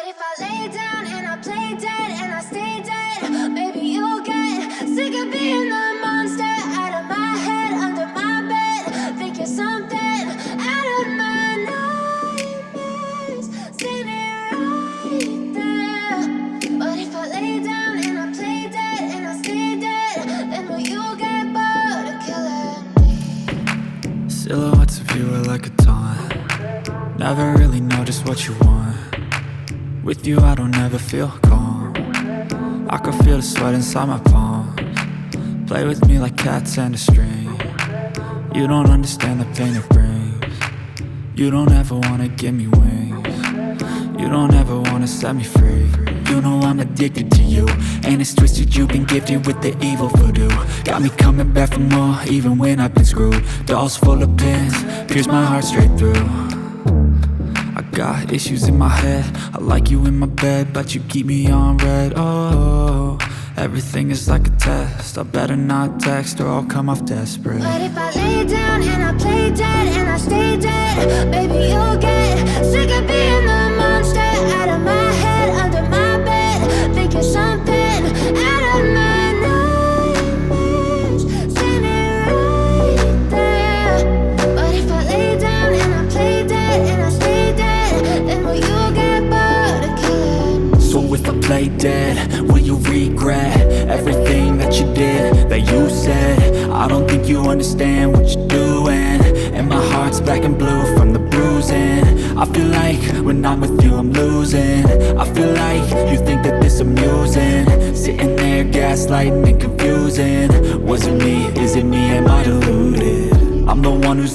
if I lay down and I play dead and I stay dead, maybe you'll get sick of being the monster out of my head, under my bed. Think you're something out of my nightmares, standing right there. But if I lay down and I play dead and I stay dead, then will you get bored of killing me? Silhouettes of you are like a taunt. Never really know just what you want. With you I don't ever feel calm. I can feel the sweat inside my palms. Play with me like cats and a string. You don't understand the pain it brings. You don't ever wanna give me wings. You don't ever wanna set me free. You know I'm addicted to you, and it's twisted, you've been gifted with the evil voodoo. Got me coming back for more, even when I've been screwed. Dolls full of pins, pierce my heart straight through. I got issues in my head, I like you in my bed, but you keep me on red. Oh, everything is like a test, I better not text or I'll come off desperate. But if I lay down and I play dead and I stay dead, baby you'll get sick of being the monster out of my head, under my bed. Think you're something out of my nightmares, standing right there. But if I lay down and I play dead and I stay dead, then will you get bored of killing me? So if I play dead, will you regret everything that you did, that you said? I don't think you understand what you're doing, and my heart's black and blue from the bruising. I feel like when I'm with you I'm losing. I feel like you think that this amusing, sitting there gaslighting and confusing. Was it me? Is it me? Am I deluded? I'm the one who's